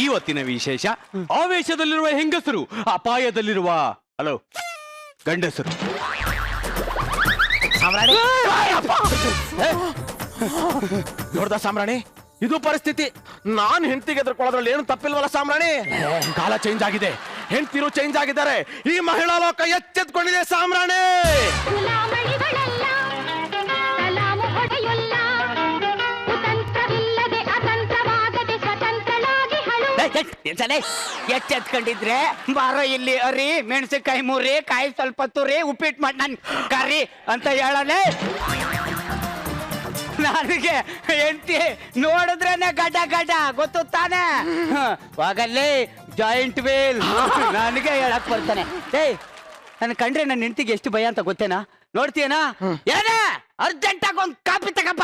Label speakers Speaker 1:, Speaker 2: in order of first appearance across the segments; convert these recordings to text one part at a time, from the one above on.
Speaker 1: ಇವತ್ತಿನ ವಿಶೇಷ ಆವೇಶದಲ್ಲಿರುವ ಹೆಂಗಸರು, ಅಪಾಯದಲ್ಲಿರುವ ಹಲೋ ಗಂಡಸರು.
Speaker 2: ನೋಡ್ದ ಸಾಮ್ರಾಣಿ, ಇದು ಪರಿಸ್ಥಿತಿ. ನಾನ್ ಹೆಂಡತಿಗೆ ಎದುರ್ಕೊಳ್ಳೋದ್ರಲ್ಲಿ ಏನು ತಪ್ಪಿಲ್ವಲ್ಲ ಸಾಮ್ರಾಣಿ. ಕಾಲ ಚೇಂಜ್ ಆಗಿದೆ, ಹೆಂಡತಿರು ಚೇಂಜ್ ಆಗಿದ್ದಾರೆ. ಈ ಮಹಿಳಾ ಲೋಕ ಎಚ್ಚೆತ್ಕೊಂಡಿದೆ ಸಾಮ್ರಾಣಿ.
Speaker 3: ಎಚ್ಚೆತ್ಕೊಂಡಿದ್ರೆ ಬಾರೋ ಇಲ್ಲಿ ಅರಿ, ಮೆಣಸಿನಕಾಯಿ ಮುರಿ, ಕಾಯಿ ಸ್ವಲ್ಪ ತುರಿ, ಉಪ್ಪಿಟ್ಟು ಮಾಡಿ ನನ್ ಕರಿ ಅಂತ ಹೇಳನೆ. ನನಗೆ ಹೆಂಡತಿ ನೋಡಿದ್ರೇನೆ ಗಡ್ಡ ಗಡ್ಡ, ಗೊತ್ತು ತಾನೆ. ಹಾಗಲ್ಲಿ ಜಾಯಿಂಟ್ ವೀಲ್ ನನಗೆ ಹೇಳಕ್ ಬರ್ತಾನೆ. ಏಯ್, ನನ್ ಕಂಡ್ರೆ ನನ್ನ ಹೆಂಡತಿಗೆ ಎಷ್ಟು ಭಯ ಅಂತ ಗೊತ್ತೇನಾ? ನೋಡ್ತೀಯನಾ? ಏನೇ ಅರ್ಜೆಂಟ್ ಆಗಿ ಒಂದು ಕಾಪಿ ತಗಪ್ಪ.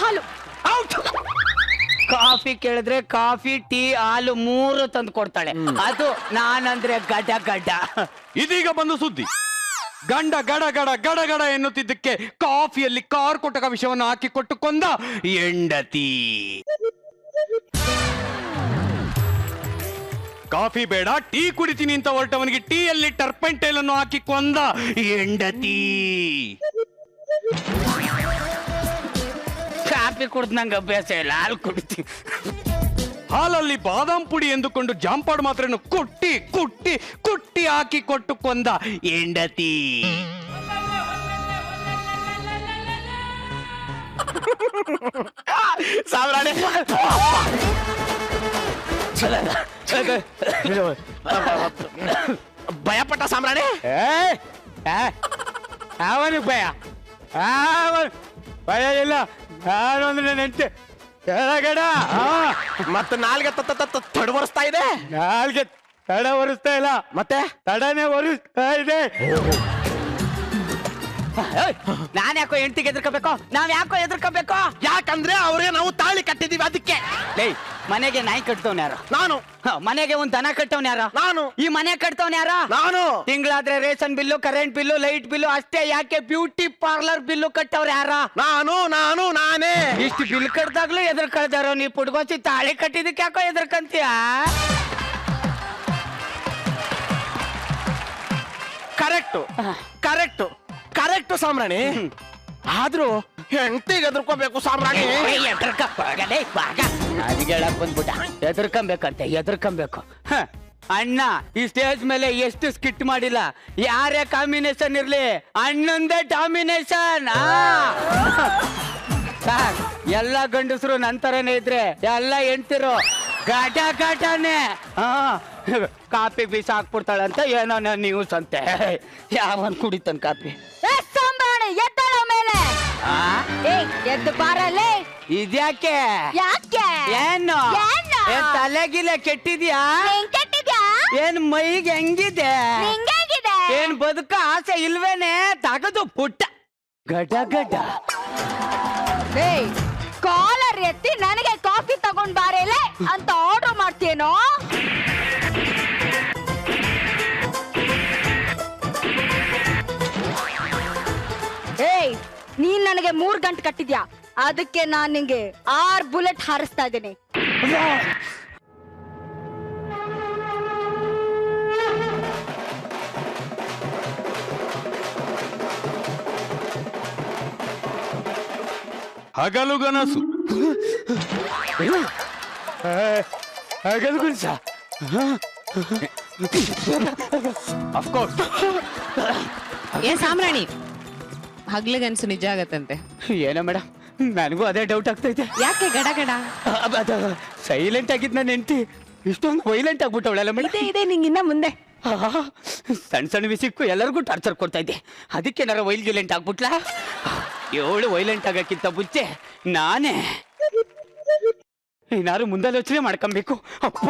Speaker 4: ಹಾಲು.
Speaker 3: ಕಾಫಿ ಕೇಳಿದ್ರೆ ಕಾಫಿ, ಟೀ, ಹಾಲು 3 ತಂದು ಕೊಡ್ತಾಳೆ. ಅದು ನಾನಂದ್ರೆ ಗಡ ಗಡ್ಡ.
Speaker 1: ಇದೀಗ ಬಂದು ಸುದ್ದಿ. ಗಂಡ ಗಡ ಗಡ ಗಡ ಗಡ ಎನ್ನುತ್ತಿದ್ದಕ್ಕೆ ಕಾಫಿಯಲ್ಲಿ ಕಾರ್ಕೊಟಕ ವಿಷವನ್ನು ಹಾಕಿಕೊಟ್ಟು ಕೊಂದ ಹೆಂಡತಿ. ಕಾಫಿ ಬೇಡ ಟೀ ಕುಡಿತೀನಿ ಅಂತ ಹೊರಟವನಿಗೆ ಟೀಯಲ್ಲಿ ಟರ್ಪೆಂಟೈಲ್ ಅನ್ನು ಹಾಕಿ ಕೊಂದ ಹೆಂಡತಿ.
Speaker 3: ಕಾಫಿ ಕುಡ್ದು ನಂಗೆ ಅಭ್ಯಾಸ ಇಲ್ಲ, ಹಾಲು ಕುಡಿತೀನಿ.
Speaker 1: ಹಾಲಲ್ಲಿ ಬಾದಾಮ್ ಪುಡಿ ಎಂದುಕೊಂಡು ಜಾಂಪಾಡು ಮಾತ್ರೆಯನ್ನು ಕುಟ್ಟಿ ಕುಟ್ಟಿ ಕುಟ್ಟಿ ಹಾಕಿ ಕೊಟ್ಟು ಕೊಂದ ಹೆಂಡತಿ.
Speaker 2: ಸಾಮ್ರಾಣಿ ಭಯಪಟ್ಟ ಸಾಮ್ರಾಣಿ.
Speaker 3: ಅವನಿಗೆ ಭಯ? ಭಯ ಇಲ್ಲ. ನಾನು ಅಂದ್ರೆ ನೆಂಟೆ ಕೆಳಗಡ
Speaker 2: ಮತ್ತೆ ನಾಲ್ಗೆ ತಡವರಿಸ್ತಾ ಇದೆ.
Speaker 3: ನಾಲ್ಗೆ ತಡ ಒರೆಸ್ತಾ ಇಲ್ಲ, ಮತ್ತೆ ತಡನೇ ಒರೆಸ್ತಾ ಇದೆ. ನಾನ್ ಯಾಕೋ ಹೆಂಡತಿಗೆ ಎದುರ್ಕೋಬೇಕು? ನಾವ್ ಯಾಕೋ ಎದುರ್ಕೋಬೇಕು?
Speaker 2: ಯಾಕಂದ್ರೆ ಅವ್ರಿಗೆ ನಾವು ತಾಳಿ ಕಟ್ಟಿದೀವಿ ಅದಕ್ಕೆ.
Speaker 3: ಮನೆಗೆ ನಾಯಿ ಕಟ್ತವ್ನ ಯಾರು?
Speaker 2: ನಾನು.
Speaker 3: ಮನೆಗೆ ಒಂದ್ ದನ ಕಟ್ಟವ್ನ ಯಾರ?
Speaker 2: ನಾನು.
Speaker 3: ಈ ಮನೆ ಕಟ್ತವ್ನ ಯಾರ?
Speaker 2: ನಾನು.
Speaker 3: ತಿಂಗಳಾದ್ರೆ ration bill, current bill, light bill ಅಷ್ಟೇ ಯಾಕೆ ಬ್ಯೂಟಿ ಪಾರ್ಲರ್ ಬಿಲ್ಲು ಕಟ್ಟವ್ರ ಯಾರ?
Speaker 2: ನಾನೇ.
Speaker 3: ಇಷ್ಟು ಬಿಲ್ ಕಟ್ದಾಗ್ಲೂ ಎದುರ್ಕೊಳ್ತಾರೋ? ನೀ ಪುಡ್ಗೋಸಿ ತಾಳಿ ಕಟ್ಟಿದಕ್ಕೆ ಯಾಕೋ ಎದುರ್ಕಂತೀಯ?
Speaker 2: ಕರೆಕ್ಟು ಕರೆಕ್ಟು ಕರೆಕ್ಟು ಸಾಮ್ರಾಣಿ. ಆದ್ರೂ ಹೆಂಡತಿಗೆ ಎದುರ್ಕೋಬೇಕು ಸಾಮ್ರಾಣಿ.
Speaker 3: ನನಗೆ ಹೇಳಕ್ ಬಂದ್ಬಿಟ್ಟ, ಎದುರ್ಕೊಂಬೇಕು. ಅಣ್ಣ ಈ ಸ್ಟೇಜ್ ಮೇಲೆ ಎಷ್ಟು ಸ್ಕಿಟ್ ಮಾಡಿಲ್ಲ. ಯಾರೇ ಕಾಂಬಿನೇಷನ್ ಇರ್ಲಿ, ಅಣ್ಣಂದೇ ಡಾಮಿನೇಷನ್. ಎಲ್ಲ ಗಂಡಸರು ನಂತರನೇ ಇದ್ರೆ ಎಲ್ಲ ಹೆಂಡ್ತಿರು ಗಾಟ ಗಾಟನೆ. ಕಾಫಿ ಬೀಸ ಹಾಕ್ಬಿಡ್ತಾಳಂತ ಏನೋ ನ್ಯೂಸ್ ಅಂತೆ. ಯಾವನ್ ಕುಡಿತಾನ ಕಾಫಿ?
Speaker 4: ಎದ್ದಳ ಮೇಲೆ ಎದ್ದು ಬಾರಲ್ಲೇ.
Speaker 3: ಇದ್ಯಾಕೆ?
Speaker 4: ಯಾಕೆ?
Speaker 3: ಏನು ತಲೆಗಿಲೆ ಕೆಟ್ಟಿದ್ಯಾ? ಏನ್ ಮೈಗೆ ಹೆಂಗಿದೆ? ಏನ್ ಬದುಕ ಆಸೆ ಇಲ್ವೇನೆ? ತಗದು ಪುಟ್ಟ ಗಡ ಗಡ.
Speaker 4: ಕಾಲರ್ ಎತ್ತಿ ನನಗೆ ಕಾಫಿ ತಗೊಂಡ್ ಬಾರೇಲೆ ಅಂತ ಆರ್ಡರ್ ಮಾಡ್ತೀನೋ? ಏಯ್, ನೀನ್ ನನಗೆ 3 ಗಂಟೆ ಕಟ್ಟಿದ್ಯಾ, ಅದಕ್ಕೆ ನಾನ್ ನಿಂಗೆ 6 ಬುಲೆಟ್ ಹಾರಿಸ್ತಾ ಇದ್ದೀನಿ.
Speaker 1: ಹಗಲುಗನಸು.
Speaker 3: ಹಗಲುಗನಸ
Speaker 1: ಅಫ್ಕೋರ್ಸ್.
Speaker 5: ಏನ್ ಸಾಮ್ರಾಣಿ, ಹಗ್ಲಿಗನ್ಸು ನಿಜ ಆಗತ್ತಂತೆ?
Speaker 3: ಏನೋ ಮೇಡಮ್, ನನಗೂ ಅದೇ ಡೌಟ್ ಆಗ್ತೈತೆ.
Speaker 5: ಯಾಕೆ ಗಡ ಗಡ?
Speaker 3: ಸೈಲೆಂಟ್ ಆಗಿದ್ ನನ್ನ ಹೆಂಡತಿ ಇಷ್ಟೊಂದು ವೈಲೆಂಟ್ ಆಗ್ಬಿಟ್ಟವಳಲ್ಲ ಮೇಡಮ್.
Speaker 5: ಇದೆ ನಿಂಗಿನ್ನ ಮುಂದೆ
Speaker 3: ಸಣ್ಣ ಸಣ್ಣ ವಿಷಯಕ್ಕೂ ಎಲ್ಲರಿಗೂ ಟಾರ್ಚರ್ ಕೊಡ್ತಾ ಇದ್ದೆ. ಅದಕ್ಕೆ ಏನಾರ ವೈಲೆಂಟ್ ಆಗ್ಬಿಟ್ಲಾ? 7 ವೈಲೆಂಟ್ ಆಗಕ್ಕಿಂತ ಮುಂಚೆ ನಾನೇ ಏನಾರು ಮುಂದಾಲೋಚನೆ ಮಾಡ್ಕೊಬೇಕು. ಅಪ್ಪ,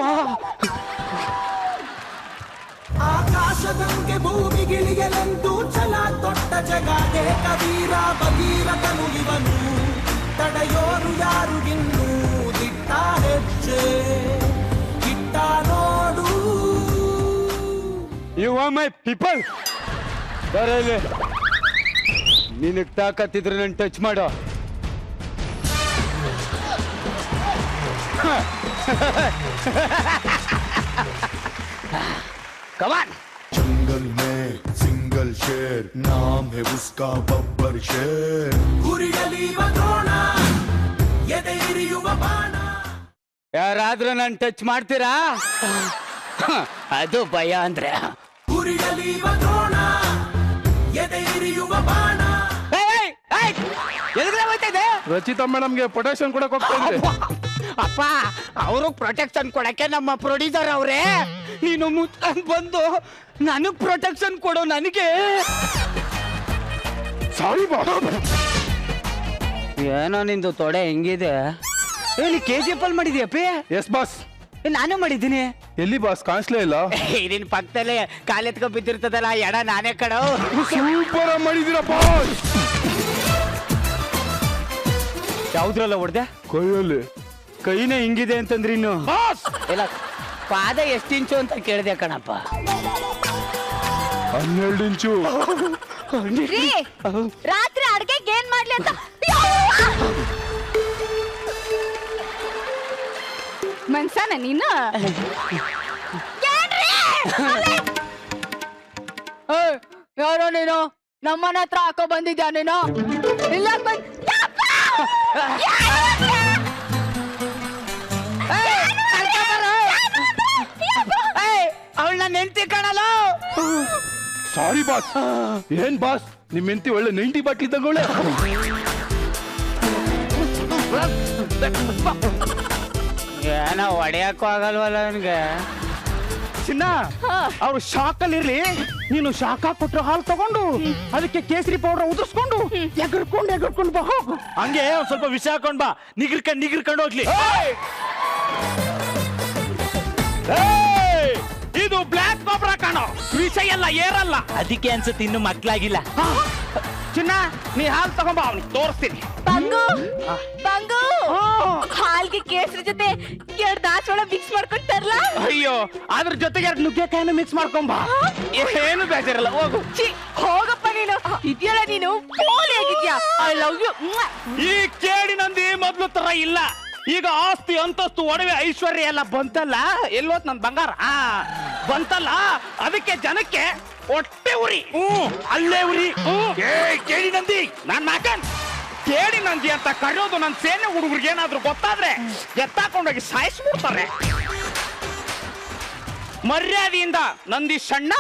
Speaker 6: ಆಕಾಶದಂಗೆ ಭೂಮಿಗಿಳಿಯಲೆಂದು ಛಲ ತೊಟ್ಟ ಜಗಾದೆ ಕಬೀರ ಭಗೀರಥನು ಇವನು. ತಡೆಯೋರು ಯಾರಿಗಿನ್ನೂ ದಿಟ್ಟ ಹೆಜ್ಜೆ ಇಟ್ಟ ನೋಡು.
Speaker 3: You are my people. ಬರಲಿ, ನಿನಗ್ ತಾಕತ್ತಿದ್ರೆ ನನ್ ಟಚ್ ಮಾಡೋ. ಕಮಾನ್.
Speaker 7: जंगल में सिंगल शेर नाम है उसका बब्बर शेर
Speaker 6: ಗುರಿಯಲಿಯುವ ದ್ರೋಣ ಎದೆ ಇರಿಯುವ ಬಾಣ
Speaker 3: ಯಾರಾದ್ರೂ ನಾನು ಟಚ್ ಮಾಡ್ತೀರಾ? ಅದು ಭಯ ಅಂದ್ರೆ.
Speaker 6: ಗುರಿಯಲಿಯುವ ದ್ರೋಣ ಎದೆ ಇರಿಯುವ ಬಾಣ
Speaker 3: ಎದುರೇ ಹೋಯ್ತಾ ಇದೆ.
Speaker 2: ರಚಿತಾ ಮೇಡಮ್ಗೆ ಪ್ರೊಟೆಕ್ಷನ್ ಕೊಡಕ್ ಹೋಗ್ತಾ ಇದ್ರಿ.
Speaker 3: ಅಪ್ಪ, ಅವರು ಪ್ರೊಟೆಕ್ಷನ್ ಕೊಡಕ್ಕೆ ನಮ್ಮ ಪ್ರೊಡ್ಯೂಸರ್ ಅವರೇ. ನೀನು ಮುಚ್ಕೊಂಡ್ ಬಂದು ನನಗ್ ಪ್ರೊಟೆಕ್ಷನ್ ಕೊಡು. ನನಗೆ
Speaker 2: ಸಾರಿ
Speaker 3: ಏನೋ ನಿಂದು ತೊಡೆ ಹೆಂಗಿದೆ. ಏನು KGF ಅಲ್ಲಿ ಮಾಡಿದ್ಯಪ್ಪಿ?
Speaker 2: Yes boss.
Speaker 3: ನಾನು ಮಾಡಿದ್ದೀನಿ.
Speaker 2: ಎಲ್ಲಿ ಬಾಸ್ ಕಾಣಿಸ್ಲೇ ಇಲ್ಲ.
Speaker 3: ಇದನ್ ಪಕ್ಕದಲ್ಲೇ ಕಾಲೆತ್ಕೊ ಬಿದ್ದಿರ್ತದಲ್ಲ ಎಡ ನಾನೇ ಕಡೋ.
Speaker 2: Super ಮಾಡಿದಿರ boss.
Speaker 3: ಯಾವ್ದ್ರಲ್ಲ ಹೊಡ್ದೆ?
Speaker 2: ಕೈಯಲ್ಲಿ.
Speaker 3: ಕೈನೇ ಹಿಂಗಿದೆ ಅಂತಂದ್ರಿ ಇನ್ನು.
Speaker 2: ಬಾಸ್
Speaker 3: ಇಲ್ಲ, ಪಾದ ಎಷ್ಟು ಇಂಚು ಅಂತ ಕೇಳಿದೆ ಕಣಪ್ಪ.
Speaker 2: 12 ಇಂಚು.
Speaker 4: ರೀ, ರಾತ್ರಿ ಅಡ್ಗೆಗೆ ಏನ್ ಮಾಡ್ಲಿ ಅಂತ ಮನ್ಸನ ನೀನು ಯಾರೋ ನೀನು ನಮ್ಮನ ಹತ್ರ ಹಾಕೋ ಬಂದಿದ್ಯಾ ನೀನು? ಇಲ್ಲ
Speaker 3: ಅವಳನ್ನ ನೆನ್ತಿ ಕಾಣಲ್ಲ.
Speaker 2: Sorry boss. ಏನ್ ಬಾಸ್, ನಿಮ್ ಹೆಂಡತಿ ಒಳ್ಳೆ 90 ಬಾಟ್ಲಿ ತಗೊಳ್ಳೆ.
Speaker 3: ಏನೋ ಹೊಡೆಯಕ್ಕೂ ಆಗಲ್ವಲ್ಲ ನನ್ಗೆ.
Speaker 2: ಚಿನ್ನ, ಅವ್ರು ಶಾಕಲ್ಲಿ ಇರ್ಲಿ, ನೀನು ಶಾಖ ಕೊಟ್ಟರು ಹಾಲು ತಗೊಂಡು ಅದಕ್ಕೆ ಕೇಸರಿ ಪೌಡರ್ ಉದುರ್ಸ್ಕೊಂಡು ಎಗರ್ಕೊಂಡು ಬಾ ಹೋಗು.
Speaker 8: ಹಂಗೆ ಒಂದ್ ಸ್ವಲ್ಪ ವಿಷ ಹಾಕೊಂಡ್ ಬಾ, ನಿಗಿರ್ಕೊಂಡು ಹೋಗ್ಲಿ.
Speaker 2: ಇದು ಬ್ಲಾಕ್ ಕಾಬ್ರಾ ಕಾಣೋ, ವಿಷ ಎಲ್ಲ ಏರಲ್ಲ.
Speaker 8: ಅದಕ್ಕೆ ಅನ್ಸುತ್ತೆ ಇನ್ನು ಮಕ್ಳಾಗಿಲ್ಲ.
Speaker 2: ಚಿನ್ನ, ನೀ ಹಾಲು ತಗೊಂಬ, ಅವ್ನಿಗೆ ತೋರಿಸ್ತೀನಿ.
Speaker 4: ಬಂಗು ಬಂಗು ಹಾಲ್ಗೆ ಕೇಸರಿ ಜೊತೆ 2 ದಾಸವಾಳ ಮಿಕ್ಸ್ ಮಾಡ್ಕೊಂಡು ತರ್ಲಾ?
Speaker 2: ಅಯ್ಯೋ, ಅದ್ರ ಜೊತೆಗೆ 2 ನುಗ್ಗೆಕಾಯಿನ ಮಿಕ್ಸ್ ಮಾಡ್ಕೊಂಬ. ಏನು ಬೇಜಾರಲ್ಲ, ಹೋಗು.
Speaker 4: ಹೋಗಪ್ಪ ನೀನು. ಇದೆಯಲ್ಲ ನೀನು ಪೋಲಿ ಆಗಿದ್ಯಾ. I love you.
Speaker 2: ಈ ಕೇಡಿನಂದಿ ಮೊದ್ಲು ತರ ಇಲ್ಲ. ಈಗ ಆಸ್ತಿ ಅಂತಸ್ತು ಒಡವೆ ಐಶ್ವರ್ಯ ಎಲ್ಲ ಬಂತಲ್ಲ, ಎಲ್ಲೋತ್ ನನ್ ಬಂಗಾರ ಬಂತಲ್ಲ, ಅದಕ್ಕೆ ಜನಕ್ಕೆ ಹೊಟ್ಟೆ ಉರಿ. ಅಲ್ಲೇ ಉರಿ. ಕೇಳಿ ನಂದಿ, ನಾನ್ ಮಾಕನ್ ಕೇಳಿ ನಂದಿ ಅಂತ ಕರೆಯೋದು ನನ್ನ ಸೇನೆ ಹುಡುಗರಿಗೆ ಏನಾದ್ರು ಗೊತ್ತಾದ್ರೆ ಎತ್ತಾಕೊಂಡೋಗಿ ಸಾಯಿಸ್ಬಿಡ್ತಾರೆ. ಮರ್ಯಾದೆಯಿಂದ ನಂದಿ ಸಣ್ಣ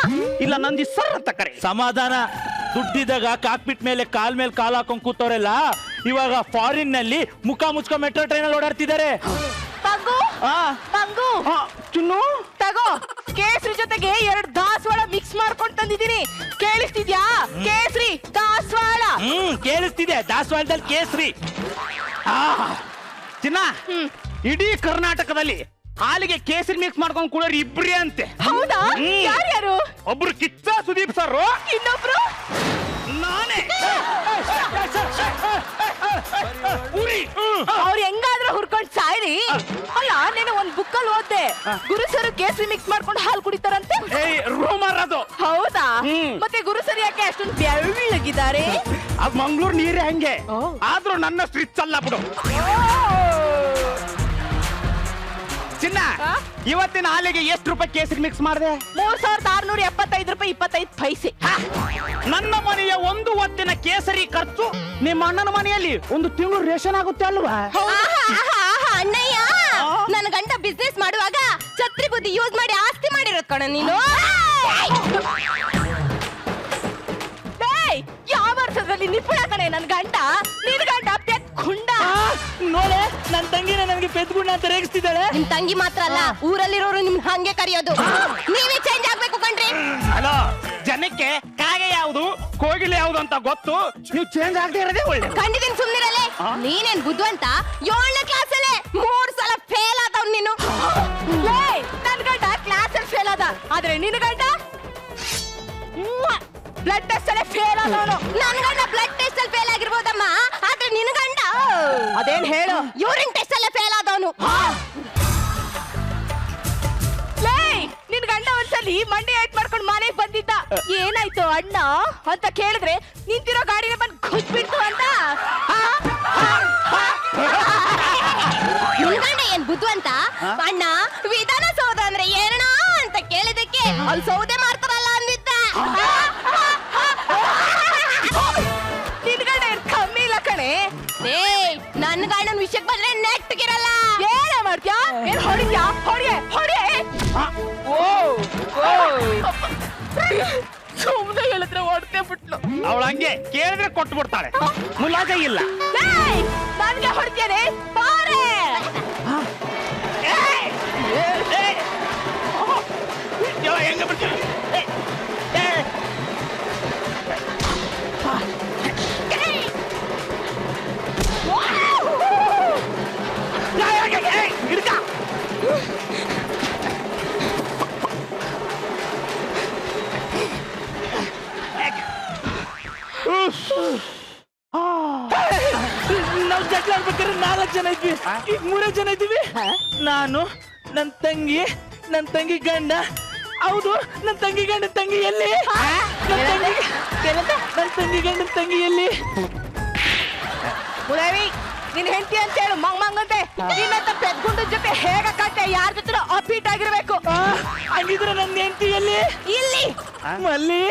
Speaker 2: ಇಲ್ಲ ನಂದಿ ಸರ್ ಅಂತ ಕರೆ.
Speaker 8: ಸಮಾಧಾನ. ದುಡ್ಡಿದಾಗ ಕಾಕ್ಪಿಟ್ ಮೇಲೆ ಕಾಲ್ ಹಾಕೊಂಡ್ ಕೂತವ್ರೆಲ್ಲ ಇವಾಗ ಫಾರಿನ್ ನಲ್ಲಿ ಮುಖ ಮುಚ್ಕೊಂಡ್ ಮೆಟ್ರೋ ಟ್ರೈನ್ ಅಲ್ಲಿ ಓಡಾಡ್ತಿದ್ದಾರೆ.
Speaker 4: ಬಂಗು ಬಂಗು
Speaker 2: ಚಿನ್ನು,
Speaker 4: ತಗೋ, ಕೇಸರಿ ಜೊತೆಗೆ 2 ದಾಸವಾಳ ಮಿಕ್ಸ್ ಮಾಡ್ಕೊಂಡು ತಂದಿದ್ದೀನಿ. ಕೇಳಿಸ್ತಿದ್ಯಾ? ಕೇಸರಿ ದಾಸವಾಳ.
Speaker 8: ಕೇಳಿಸ್ತಿದೆ. ದಾಸವಾಳದಲ್ಲಿ ಕೇಸರಿ.
Speaker 2: ಚಿನ್ನ, ಇಡೀ ಕರ್ನಾಟಕದಲ್ಲಿ ಹಾಲಿಗೆ ಕೇಸರಿ ಮಿಕ್ಸ್ ಮಾಡ್ಕೊಂಡು ಕುಡಿಯೋರು ಇಬ್ರೇ ಅಂತೆ.
Speaker 4: ಹೌದಾ? ಯಾರ್ಯಾರು?
Speaker 2: ಒಬ್ರು ಕಿಚ್ಚ ಸುದೀಪ್ ಸರ್,
Speaker 4: ಇನ್ನೊಬ್ರು
Speaker 2: ನಾನೇ.
Speaker 4: ಅವ್ರು ಹೆಂಗಾದ್ರೂ ಹುರ್ಕೊಂಡ್ ಸಾಯ್ರಿ. ಅಲ್ಲ, ನೀನು ಒಂದ್ ಬುಕ್ಕಲ್ಲಿ ಓದ್ದೆ, ಗುರುಸರು ಕೇಸರಿ ಮಿಕ್ಸ್ ಮಾಡ್ಕೊಂಡು ಹಾಲು ಕುಡಿತಾರಂತೆ.
Speaker 2: ರೂಮರ್ ಅದು.
Speaker 4: ಹೌದಾ? ಮತ್ತೆ ಗುರುಸರು ಯಾಕೆ ಅಷ್ಟೊಂದು ಬೆಳ್ಳಗಿದ್ದಾರೆ?
Speaker 2: ಅದು ಮಂಗ್ಳೂರ್ ನೀರೇ ಹಂಗೆ. ಆದ್ರೂ ನನ್ನ ಸ್ಟ್ರಿಚ್ ಅಲ್ಲ ಬಿಡು. ಚಿನ್ನ, ಇವತ್ತಿನ ಹಾಲಿಗೆ ಎಷ್ಟು ರೂಪಾಯಿ ಕೇಸರಿ ಮಿಕ್ಸ್ ಮಾಡಿದೆ?
Speaker 4: 3675 ರೂಪಾಯಿ 25 ಪೈಸೆ.
Speaker 2: ನನ್ನ ಮನೆಯ ಒಂದು ಹೊತ್ತಿನ ಕೇಸರಿ ಖರ್ಚು ನಿಮ್ಮ ಅಣ್ಣನ ಮನೆಯಲ್ಲಿ 1 ತಿಂಗಳು ರೇಷನ್ ಆಗುತ್ತೆ ಅಲ್ವಾ?
Speaker 4: ಅಣ್ಣಯ್ಯ, ನನ್ನ ಗಂಡ ಬಿಸ್ನೆಸ್ ಮಾಡುವಾಗ ಛತ್ರಿ ಬುದ್ಧಿ ಯೂಸ್ ಮಾಡಿ ಆಸ್ತಿ ಮಾಡಿರೋದ್ ಕಣ ನೀನು. ಯಾವ ವರ್ಷದಲ್ಲಿ ನಿಪುಣ ಕಣೆ ನನ್ ಗಂಡ. ನಿನ್ ಗಂಡ ಪೆದ್ಗುಂಡ.
Speaker 8: ನೋಡೆ, ನನ್ ತಂಗಿನ ನನಗೆ ಪೆದ್ಗುಂಡ ಅಂತ ರೇಗಿಸ್ತಿದ್ದಾಳೆ.
Speaker 4: ನಿಮ್ ತಂಗಿ ಮಾತ್ರ ಅಲ್ಲ, ಊರಲ್ಲಿರೋರು ನಿಮ್ ಹಂಗೆ ಕರೆಯೋದು. ನೀವೇ ಚೇಂಜ್ ಆಗ್ಬೇಕು ಕಣ್ರಿ.
Speaker 2: ಹಲೋ, ಜನಕ್ಕೆ ಕಾಗೆ ಯಾವುದು ಕೋಗಿಲೆ ಯಾವುದು ಅಂತ ಗೊತ್ತು. ನೀವು ಚೇಂಜ್ ಆಗದೆ ಇರೋದೇ ಒಳ್ಳೆ.
Speaker 4: ಖಂಡಿತ ಸುಮ್ನಿರಲ್ಲೇ. ನೀನೇನ್ ಬುದ್ಧಿವಂತ? 7ನೇ ಕ್ಲಾಸಲ್ಲೇ 3 ಸಲ ಫೇಲ್ ಆದವ್ ನೀನು. ನನ್ ಗಂಡ ಕ್ಲಾಸಲ್ಲಿ ಫೇಲ್ ಆದ, ಆದ್ರೆ ನಿನ್ ಗಂಡ ಬ್ಲಡ್ ಟೆಸ್ಟ್ ಅಲ್ಲೇ ಫೇಲ್ ಆದವನು. ನನ್ ಗಂಡ ಬ್ಲಡ್ ಟೆಸ್ಟ್ ಅಲ್ಲಿ ಫೇಲ್ ಆಗಿರ್ಬೋದಮ್ಮ, ಆದ್ರೆ ನಿನ್ ಗಂಡ ಅದೇನ್ ಹೇಳು, ಯೂರಿನ್ ಟೆಸ್ಟ್ ಅಲ್ಲೇ ಫೇಲ್ ಆದವನು. ನಿನ್ ಗಂಡ ಒಂದ್ಸಲಿ ಮಂಡಿ ಏಟ್ ಮಾಡ್ಕೊಂಡು ಮನೆಗೆ ಬಂದಿದ್ದ. ಏನಾಯ್ತು ಅಣ್ಣ ಅಂತ ಕೇಳಿದ್ರೆ ನಿಂತಿರೋ ಗಾಡಿಗೆ ಬಂದು ಖುಷ್ ಬಿಡ್ತು ಅಂತ. ನಿನ್ಗಂಡ ಏನ್ ಬುದ್ಧಿವಂತ ಅಣ್ಣ ವಿಧಾನಸೌಧ ಅಂದ್ರೆ ಏನಣ್ಣ ಅಂತ ಕೇಳಿದಕ್ಕೆ ಅಲ್ಲಿ ಸೌದೆ ಮಾಡ್ತಾರಲ್ಲ ಅಂದಿದ್ದ.
Speaker 5: ನಿನ್ಗಂಡ ಏನ್ ಕಮ್ಮಿ ಇಲ್ಲ ಕಣೆ.
Speaker 4: ಏಯ್ ನನ್ ಗಂಡನ ವಿಷಯಕ್ಕೆ ಬಂದ್ರೆ ನೆಟ್ಗಿರಲ್ಲ.
Speaker 5: ಏನ ಮಾಡ್ತ್ಯಾ? ಏನ್ ಹೊಡಿತ್ಯಾ? ಹೊಡಿಯೇ ಹೊಡಿಯೇ. ಸುಮ್ನೆ ಹೇಳಿದ್ರೆ ಹೊಡ್ತೇ ಬಿಟ್ಲು.
Speaker 8: ಅವಳು ಹಂಗೆ ಕೇಳಿದ್ರೆ ಕೊಟ್ಟು ಬಿಡ್ತಾಳೆ, ಮುಲಾಜ ಇಲ್ಲ.
Speaker 5: ಏಯ್, ನನ್ಗೆ ಹೊಡಿತ್ಯಾನೆ ಬಾರೆ.
Speaker 8: ಹೆಂಗ ಬಿಡ್ತೀರ? ನಾವು ಜಗಳ ಆಡ್ಬೇಕಾದ್ರೆ 4 ಜನ ಇದ್ವಿ, ಈಗ 3 ಜನ ಇದ್ದೀವಿ. ನಾನು, ನನ್ನ ತಂಗಿ, ನನ್ನ ತಂಗಿ ಗಂಡ. ಹೌದು, ನನ್ನ ತಂಗಿ ಗಂಡ ತಂಗಿ ಎಲ್ಲಿ? ನನ್ನ ತಂಗಿ ಗಂಡ ತಂಗಿ ಎಲ್ಲಿ?
Speaker 5: ಮುರಾರಿ, ನಿನ್ ಹೆಂಡತಿ ಅಂತ ಹೇಳು ಮಂಗ್ ಮಂಗಂತೆ. ನಿನ್ನಂತ ಪೆದ್ಗುಂಡ ಜೊತೆ ಹೇಗ ಕಾಟೆ, ಯಾರ ಜೊತೆ ಅಪೀಟ್ ಆಗಿರ್ಬೇಕು.
Speaker 8: ಹಂಗಿದ್ರೆ ನನ್ನ ಹೆಂಡತಿ ಎಲ್ಲಿ?
Speaker 4: ಇಲ್ಲಿ
Speaker 8: ಮಲ್ಲಿ.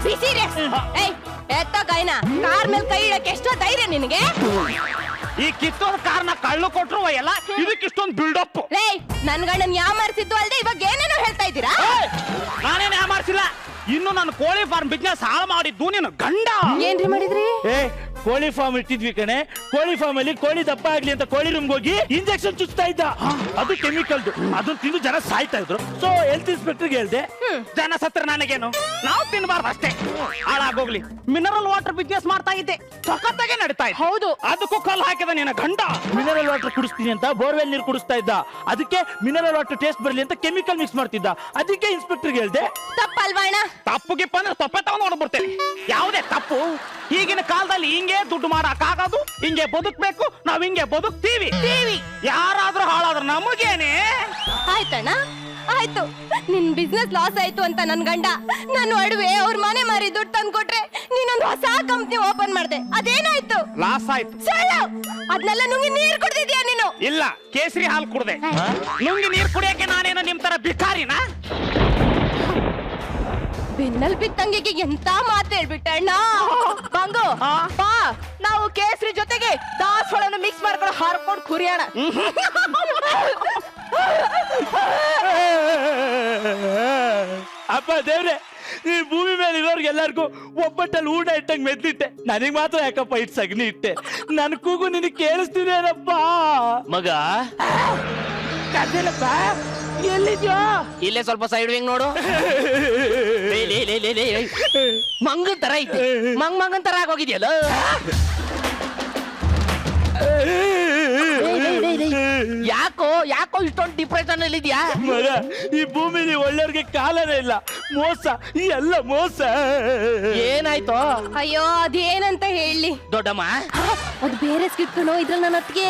Speaker 4: Be serious. ಏಯ್ ಎತ್ತ ಗೈನ ಕಾರ್ ಮೇಲೆ ಕೈ ಇಡಕ್ಕೆ ಎಷ್ಟೋ ಧೈರ್ಯ ನಿನಗೆ?
Speaker 8: ಈ ಕಿತ್ತೋದ ಕಾರ್ನ ಕಳ್ಳು ಕೊಟ್ರು ಎಲ್ಲ ಇದಕ್ಕೆ ಇಷ್ಟೊಂದು ಬಿಲ್ಡಪ್.
Speaker 4: ಲೇ ನನ್ ಗಂಡನ್ ಯಾಮಾರ್ಸಿದ್ದು ಅಲ್ದೆ ಇವಾಗ ಏನೇನೋ ಹೇಳ್ತಾ ಇದ್ದೀರಾ?
Speaker 8: ನಾನೇನೇ ಮಾಡ್ಸಿಲ್ಲ, ಇನ್ನು ನಾನು ಕೋಳಿ ಫಾರ್ಮ್ ಬಿಸ್ನೆಸ್ ಹಾಳು ಮಾಡಿದ್ದು ನಿನ್ನ ಗಂಡ.
Speaker 4: ಏನ್ರಿ ಮಾಡಿದ್ರಿ?
Speaker 8: ಕೋಳಿ ಫಾರ್ಮ್ ಇಟ್ಟಿದ್ವಿ ಕಣೆ. ಕೋಳಿ ಫಾರ್ಮ್ ಅಲ್ಲಿ ಕೋಳಿ ದಪ್ಪ ಆಗ್ಲಿ ಅಂತ ಕೋಳಿ ರೂಮ್ಗೆ ಹೋಗಿ ಇಂಜೆಕ್ಷನ್ ಚುಚ್ತಾ ಇದ್ದ. ಅದು ಕೆಮಿಕಲ್ದು, ಅದನ್ನ ತಿಂದು ಜನ ಸಾಯ್ತಾ ಇದ್ರು. ಸೊ ಹೆಲ್ತ್ ಇನ್ಸ್ಪೆಕ್ಟರ್ಗೆ ಹೇಳ್ದೆ, ಜನ ಸತ್ರ ನನಗೇನು, ನಾವು ತಿನ್ಬಾರ್ದು ಅಷ್ಟೇ, ಹಾಳಾಗೋಗ್ಲಿ. ಮಿನರಲ್ ವಾಟರ್ ಬಿಸ್ನೆಸ್ ಮಾಡ್ತಾ ಇದ್ದೆ, ಸಖತ್ತಾಗೆ ನಡೀತಾ ಇತ್ತು.
Speaker 5: ಹೌದು,
Speaker 8: ಅದಕ್ಕೂ ಕಲ್ಲು ಹಾಕಿದ ನಿನ್ನ ಗಂಡ. ಮಿನರಲ್ ವಾಟರ್ ಕುಡಿಸ್ತೀನಿ ಅಂತ ಬೋರ್ವೆಲ್ ನೀರು ಕುಡಿಸ್ತಾ ಇದ್ದ, ಅದಕ್ಕೆ ಮಿನರಲ್ ವಾಟರ್ ಟೇಸ್ಟ್ ಬರಲಿ ಅಂತ ಕೆಮಿಕಲ್ ಮಿಕ್ಸ್ ಮಾಡ್ತಿದ್ದ. ಅದಕ್ಕೆ ಇನ್ಸ್ಪೆಕ್ಟರ್ಗೆ ಹೇಳ್ದೆ.
Speaker 4: ತಪ್ಪಲ್ವಾ ಅಣ್ಣ?
Speaker 8: ತಪ್ಪು ಗಿಪ್ಪ ಅಂದ್ರೆ ತಪ್ಪೆ ತಗೊಂಡು ನೋಡ್ಬಿಡ್ತೇನೆ. ಯಾವುದೇ ತಪ್ಪು ಈಗಿನ ಕಾಲದಲ್ಲಿ ಹಿಂಗೆ ದುಡ್ಡು ಮಾಡಕ್ಕಾಗೋದು, ಹಿಂಗೆ ಬದುಕ್ಬೇಕು, ನಾವ್ ಹಿಂಗೆ ಬದುಕ್ತೀವಿ. ಯಾರಾದ್ರೂ ಹಾಳಾದ್ರೂ ನಮಗೇನೆ.
Speaker 4: ಆಯ್ತಣ್ಣ, ಆಯ್ತು. ನಿನ್ ಬಿಸ್ನೆಸ್ ಲಾಸ್ ಆಯ್ತು ಅಂತ ನನ್ ಗಂಡ ನನ್ನ ಒಡವೆ ಅವ್ರ ಮನೆ ಮಾರಿ ದುಡ್ಡು ತಂದ್ಕೊಟ್ರೆ ನೀನೊಂದು ಹೊಸ ಕಂಪ್ನಿ ಓಪನ್ ಮಾಡ್ದೆ, ಅದೇನಾಯ್ತು?
Speaker 8: ಲಾಸ್ ಆಯ್ತು.
Speaker 4: ಸುಳ್ಳು. ಅದ್ನೆಲ್ಲ ನುಂಗಿ ನೀರ್ ಕುಡ್ದಿದ್ಯಾ ನೀನು?
Speaker 8: ಇಲ್ಲ, ಕೇಸರಿ ಹಾಲು ಕುಡ್ದೆ. ನುಂಗಿ ನೀರ್ ಕುಡಿಯಕ್ಕೆ ನಾನೇನು ನಿಮ್ ತರ ಭಿಕಾರಿನಾ?
Speaker 4: ಬೆನ್ನಲ್ ಬಿತ್ತಂಗಿಗೆ ಎಂತ ಮಾತು ಹೇಳ್ಬಿಟ್ಟೆ ಅಣ್ಣ.
Speaker 5: ಬಂಗು ಬಾ, ನಾವು ಕೇಸರಿ ಜೊತೆಗೆ ದಾಸವಾಳನ್ನು ಮಿಕ್ಸ್ ಮಾಡ್ಕೊಂಡು ಹಾರ್ಕೊಂಡು ಕುರಿಯೋಣ.
Speaker 8: ಅಪ್ಪ ದೇವ್ರೆ, ಈ ಭೂಮಿ ಮೇಲೆ ಇರೋರ್ಗೆಲ್ಲರಿಗೂ ಒಬ್ಬಟ್ಟಲ್ಲಿ ಊಟ ಇಟ್ಟಂಗ್ ಮೆದ್ದಿಟ್ಟೆ, ನನಗ್ ಮಾತ್ರ ಯಾಕಪ್ಪ ಇಟ್ಟು ಸಗಣಿ ಇಟ್ಟೆ? ನನ್ ಕೂಗು ನಿನಗೆ ಕೇಳಿಸ್ತೀನೇನಪ್ಪ?
Speaker 2: ಮಗ
Speaker 8: ಅದೇನಪ್ಪ, ಎಲ್ಲಿದ್ಯೋ?
Speaker 2: ಇಲ್ಲೇ ಸ್ವಲ್ಪ ಸೈಡ್ ವಿಂಗ್ ನೋಡು. ಮಂಗನ್ ತರ ಐತಿ, ಮಂಗನ್ ತರ ಆಗೋಗಿದ್ಯಲ್ಲ. ಯಾಕೋ ಯಾಕೋ ಇಷ್ಟೊಂದು ಡಿಪ್ರೆಷನ್ ಅಲ್ಲಿ ಇದೆಯಾ?
Speaker 8: ಮಗ, ಈ ಭೂಮಿಲಿ ಒಳ್ಳೆಯವ್ರಿಗೆ ಕಾಲನೇ ಇಲ್ಲ, ಮೋಸ, ಈ ಎಲ್ಲ ಮೋಸ.
Speaker 2: ಏನಾಯ್ತು?
Speaker 4: ಅಯ್ಯೋ ಅದೇನಂತ ಹೇಳಿ
Speaker 2: ದೊಡ್ಡಮ್ಮ,
Speaker 4: ಅದು ಬೇರೆ ಸ್ಕಿಟ್ಕಣೋ ಇದ್ರಲ್ಲಿ ನನ್ನ ಅತ್ತಿಗೆ